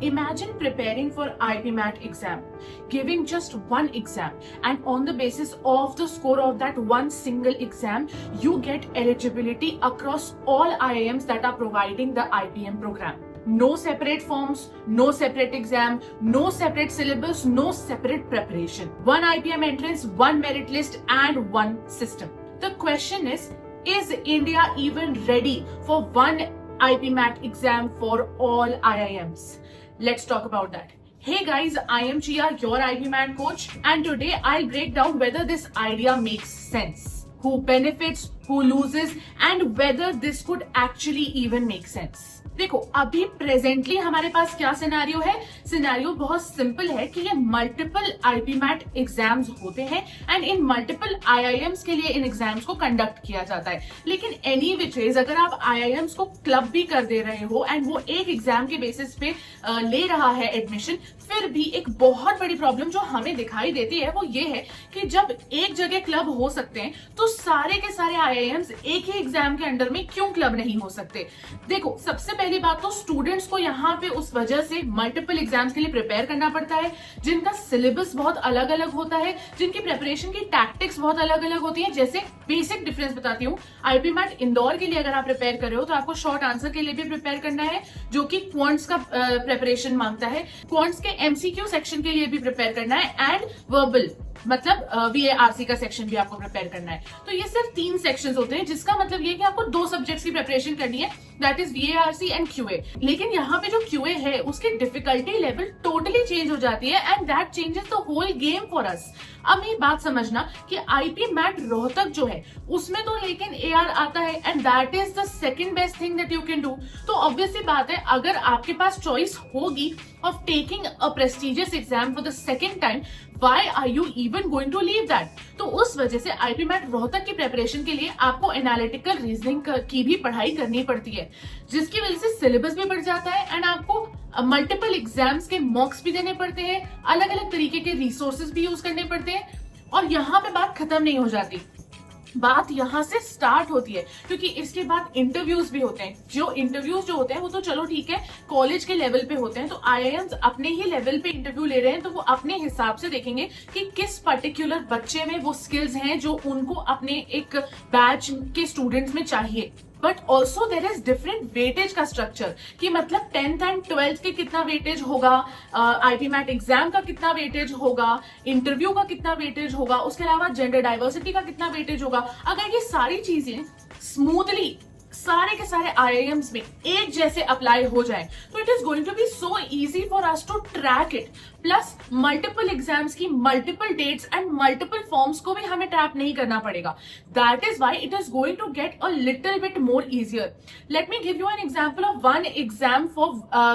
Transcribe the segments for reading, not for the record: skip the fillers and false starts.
Imagine preparing for IPMAT exam, giving just one exam, and on the basis of the score of that one single exam, you get eligibility across all IIMs that are providing the IPM program. No separate forms, no separate exam, no separate syllabus, no separate preparation. One IPM entrance, one merit list, and one system. The question is India even ready for one IPMAT exam for all IIMs? Let's talk about that. Hey guys, I am Chia, your IPMAT coach, and today I'll break down whether this idea makes sense, who benefits, who loses, and whether this could actually even make sense. देखो अभी presently हमारे पास क्या scenario है। Scenario बहुत simple है कि ये multiple IPMAT exams होते हैं एंड इन मल्टीपल आईआईएम्स के लिए इन एग्जाम्स को कंडक्ट किया जाता है। लेकिन एनी विच वेज अगर आप आईआईएम्स को क्लब भी कर दे रहे हो एंड वो एक एग्जाम के बेसिस पे ले रहा है एडमिशन, फिर भी एक बहुत बड़ी प्रॉब्लम जो हमें दिखाई देती है वो ये है कि जब एक जगह क्लब हो सकते हैं तो सारे के सारे आईआईएम्स एक ही एग्जाम के अंडर में क्यों क्लब नहीं हो सकते। देखो सबसे पहली बात तो स्टूडेंट्स को यहाँ पे उस वजह से मल्टीपल एग्जाम्स के लिए प्रिपेयर करना पड़ता है जिनका सिलेबस बहुत अलग अलग होता है, जिनकी प्रिपरेशन की टैक्टिक्स बहुत अलग अलग होती है। जैसे बेसिक डिफरेंस बताती हूँ, आईपीमैट इंदौर के लिए अगर आप प्रिपेयर कर रहे हो तो आपको शॉर्ट आंसर के लिए भी प्रिपेयर करना है जो कि क्वांट्स का प्रिपरेशन मांगता है। क्वांट्स के एमसीक्यू सेक्शन के लिए भी प्रिपेयर करना है एंड वर्बल मतलब VARC का सेक्शन भी आपको प्रिपेयर करना है। तो ये सिर्फ 3 सेक्शंस होते हैं जिसका मतलब ये कि आपको 2 सब्जेक्ट्स की प्रिपरेशन करनी है, that is VARC and QA। लेकिन यहाँ पे जो QA है उसकी डिफिकल्टी लेवल टोटली चेंज हो जाती है and that changes the whole game for us. अब ये बात समझना कि IPMAT रोहतक जो है उसमें तो लेकिन AR आता है and that is the second best thing that you can do. तो ऑब्वियसली बात है अगर आपके पास चॉइस होगी of taking a prestigious exam for the second time, why are you even going to leave that. तो उस वजह से IPMAT रोहतक की प्रिपरेशन के लिए आपको एनालिटिकल रीजनिंग की भी पढ़ाई करनी पड़ती है जिसकी वजह से सिलेबस भी बढ़ जाता है एंड आपको मल्टीपल एग्जाम्स के मॉक्स भी देने पड़ते हैं, अलग अलग तरीके के रिसोर्सेज भी यूज करने पड़ते हैं। और यहाँ पे बात खत्म नहीं हो जाती, बात यहाँ से स्टार्ट होती है क्योंकि इसके बाद इंटरव्यूज भी होते हैं। जो इंटरव्यूज जो होते हैं वो तो चलो ठीक है कॉलेज के लेवल पे होते हैं, तो आईआईएम्स अपने ही लेवल पे इंटरव्यू ले रहे हैं तो वो अपने हिसाब से देखेंगे कि किस पर्टिकुलर बच्चे में वो स्किल्स हैं जो उनको अपने एक बैच के स्टूडेंट्स में चाहिए। But also there is different weightage का स्ट्रक्चर कि मतलब 10th एंड 12th के कितना वेटेज होगा, IPMAT एग्जाम का कितना वेटेज होगा, इंटरव्यू का कितना वेटेज होगा, उसके अलावा जेंडर डाइवर्सिटी का कितना वेटेज होगा। अगर ये सारी चीजें स्मूथली सारे के सारे आईआईएम्स में एक जैसे अप्लाई हो जाए तो it is going to be so easy for us to track it. Plus multiple exams की multiple dates and multiple forms को भी हमें ट्रैप नहीं करना पड़ेगा। That is why it is going to get a little bit more easier. Let me give you an example of one exam for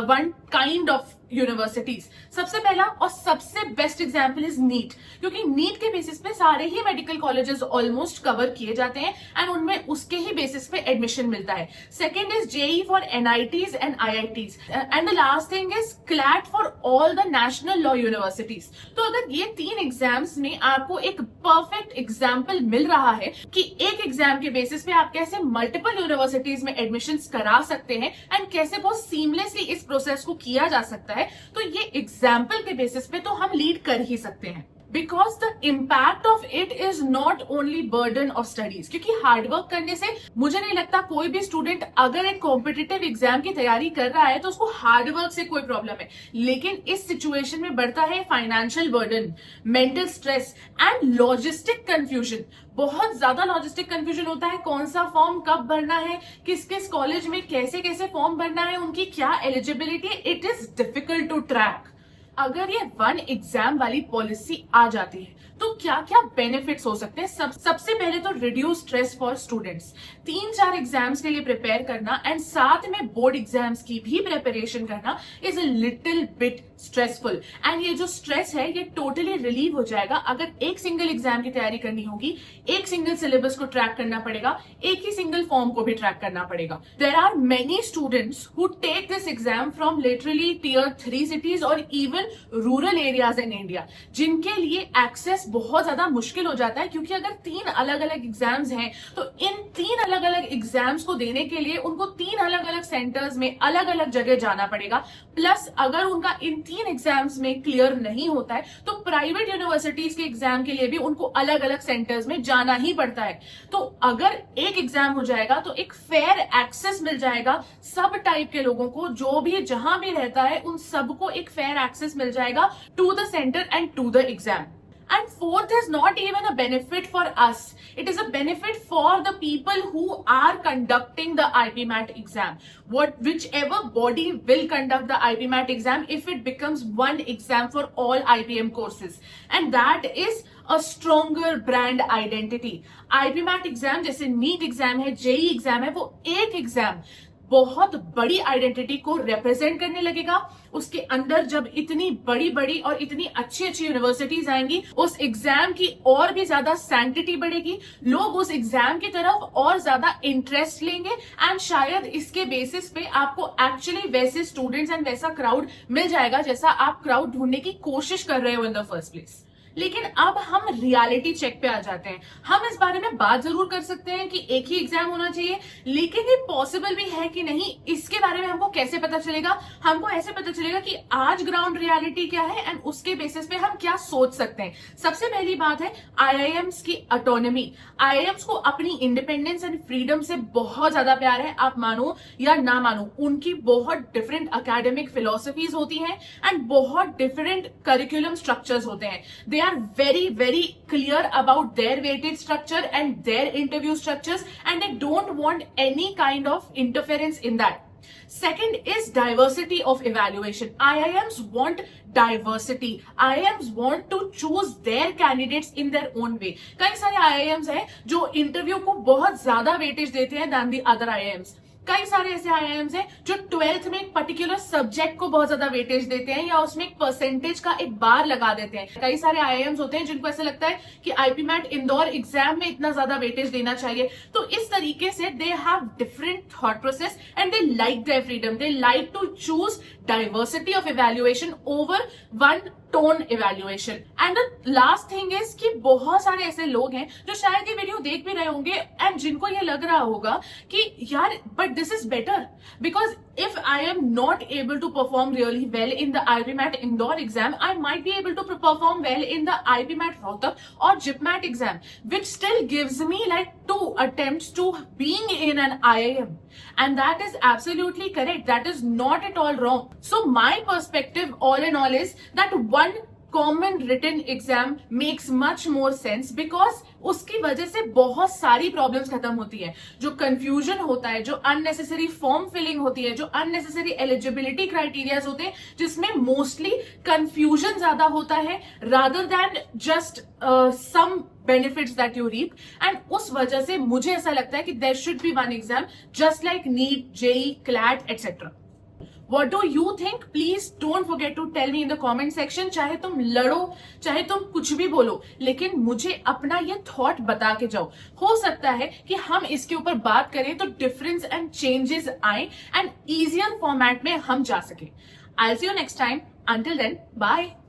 one kind of universities. सबसे पहला और सबसे बेस्ट एग्जाम्पल इज नीट, क्योंकि NEET के basis पे सारे ही medical colleges almost cover किए जाते हैं एंड उनमें उसके ही बेसिस पे एडमिशन मिलता है। Second is JEE for NITs and IITs and the last thing is CLAT for all the national law universities. तो अगर ये 3 एग्जाम्स में आपको एक परफेक्ट एग्जाम्पल मिल रहा है कि एक एग्जाम के बेसिस पे आप कैसे मल्टीपल यूनिवर्सिटीज में एडमिशन करा सकते हैं एंड कैसे बहुत सीमलेसली इस प्रोसेस को किया जा सकता है, तो ये एग्जाम्पल के बेसिस पे तो हम लीड कर ही सकते हैं। Because the impact of it is not only burden of studies, क्योंकि हार्डवर्क करने से मुझे नहीं लगता कोई भी स्टूडेंट अगर एक कॉम्पिटिटिव एग्जाम की तैयारी कर रहा है तो उसको हार्डवर्क से कोई प्रॉब्लम है। लेकिन इस सिचुएशन में बढ़ता है financial burden, mental stress and logistic confusion. बहुत ज्यादा लॉजिस्टिक कंफ्यूजन होता है, कौन सा फॉर्म कब भरना है, किस किस कॉलेज में कैसे कैसे फॉर्म भरना है, उनकी क्या eligibility, it is difficult to track. अगर ये वन एग्जाम वाली पॉलिसी आ जाती है तो क्या क्या बेनिफिट्स हो सकते हैं। सबसे पहले तो reduce stress for students. 3-4 exams के लिए प्रिपेयर करना एंड साथ में बोर्ड एग्जाम्स की भी प्रिपरेशन करना is a little bit stressful and ये जो स्ट्रेस है ये टोटली रिलीव हो जाएगा अगर एक सिंगल एग्जाम की तैयारी करनी होगी, एक सिंगल सिलेबस को ट्रैक करना पड़ेगा, एक ही सिंगल फॉर्म को भी ट्रैक करना पड़ेगा। There are many students who take this exam from literally Tier 3 cities और even rural areas in India जिनके लिए एक्सेस प्रोसेस बहुत ज्यादा मुश्किल हो जाता है, क्योंकि अगर 3 अलग अलग एग्जाम्स हैं तो इन 3 अलग अलग एग्जाम्स को देने के लिए उनको 3 अलग अलग सेंटर्स में अलग अलग जगह जाना पड़ेगा। प्लस अगर उनका इन 3 एग्जाम्स में क्लियर नहीं होता है तो प्राइवेट यूनिवर्सिटीज के एग्जाम के लिए भी उनको अलग अलग सेंटर्स में जाना ही पड़ता है। तो अगर एक एग्जाम हो जाएगा तो एक फेयर एक्सेस मिल जाएगा सब टाइप के लोगों को, जो भी जहां भी रहता है उन सबको एक फेयर एक्सेस मिल जाएगा to the centre and to the exam. And fourth is not even a benefit for us. It is a benefit for the people who are conducting the IPMAT exam. Whichever body will conduct the IPMAT exam, if it becomes one exam for all IPM courses, and that is a stronger brand identity. IPMAT exam जैसे NEET exam है, JEE exam है, वो एक exam बहुत बड़ी identity को represent करने लगेगा। उसके अंदर जब इतनी बड़ी बड़ी और इतनी अच्छी अच्छी यूनिवर्सिटीज आएंगी, उस एग्जाम की और भी ज्यादा सैंक्टिटी बढ़ेगी, लोग उस एग्जाम की तरफ और ज्यादा इंटरेस्ट लेंगे, एंड शायद इसके बेसिस पे आपको एक्चुअली वैसे स्टूडेंट्स एंड वैसा क्राउड मिल जाएगा जैसा आप क्राउड ढूंढने की कोशिश कर रहे हो इन द फर्स्ट प्लेस। लेकिन अब हम रियलिटी चेक पे आ जाते हैं। हम इस बारे में बात जरूर कर सकते हैं कि एक ही एग्जाम होना चाहिए, लेकिन ये पॉसिबल भी है कि नहीं, इसके बारे में हमको कैसे पता चलेगा? हमको ऐसे पता चलेगा कि आज ग्राउंड रियलिटी क्या है एंड उसके बेसिस पे हम क्या सोच सकते हैं। सबसे पहली बात है आईआईएम्स की ऑटोनॉमी। आईआईएम्स को अपनी इंडिपेंडेंस एंड फ्रीडम से बहुत ज्यादा प्यार है, आप मानो या ना मानो। उनकी बहुत डिफरेंट एकेडमिक फिलोसफीज होती हैं एंड बहुत डिफरेंट करिकुलम स्ट्रक्चर्स होते हैं। They are very clear about their weighted structure and their interview structures, and they don't want any kind of interference in that. Second is diversity of evaluation. IIMs want diversity. IIMs want to choose their candidates in their own way. कई सारे IIMs हैं जो interview को बहुत ज्यादा weightage देते हैं than the other IIMs. कई सारे ऐसे आईआईएम्स हैं जो 12th में एक पर्टिकुलर सब्जेक्ट को बहुत ज्यादा वेटेज देते हैं या उसमें एक परसेंटेज का एक बार लगा देते हैं। कई सारे आईआईएम्स होते हैं जिनको ऐसा लगता है कि आईपीमैट इंदौर एग्जाम में इतना ज्यादा वेटेज देना चाहिए। तो इस तरीके से they have different thought process and they like their freedom. They like to choose diversity of evaluation over one tone evaluation. And the last thing is कि बहुत सारे ऐसे लोग हैं जो शायद ये वीडियो देख भी रहे होंगे एंड जिनको ये लग रहा होगा कि यार but this is better, because if I am not able to perform really well in the IPMAT Indore exam, I might be able to perform well in the IPMAT Rohtak or JIPMAT exam, which still gives me like 2 attempts to being in an IIM. And that is absolutely correct. That is not at all wrong. So my perspective all in all is that one common written exam makes much more sense, because उसकी वजह से बहुत सारी problems खत्म होती है। जो confusion होता है, जो अननेसेसरी फॉर्म फिलिंग होती है, जो अननेसेसरी एलिजिबिलिटी क्राइटेरियाज होते हैं, जिसमें मोस्टली कंफ्यूजन ज्यादा होता है rather than just some benefits that you reap. And उस वजह से मुझे ऐसा लगता है कि there should be one exam just like NEET, JEE, CLAT etcetera. What do you think? Please don't forget to tell me in the comment section. चाहे तुम लड़ो, चाहे तुम कुछ भी बोलो, लेकिन मुझे अपना ये थॉट बता के जाओ। हो सकता है कि हम इसके ऊपर बात करें तो डिफरेंस एंड चेंजेस आए एंड इजियर फॉर्मेट में हम जा सके। I'll see you next time. Until then, bye.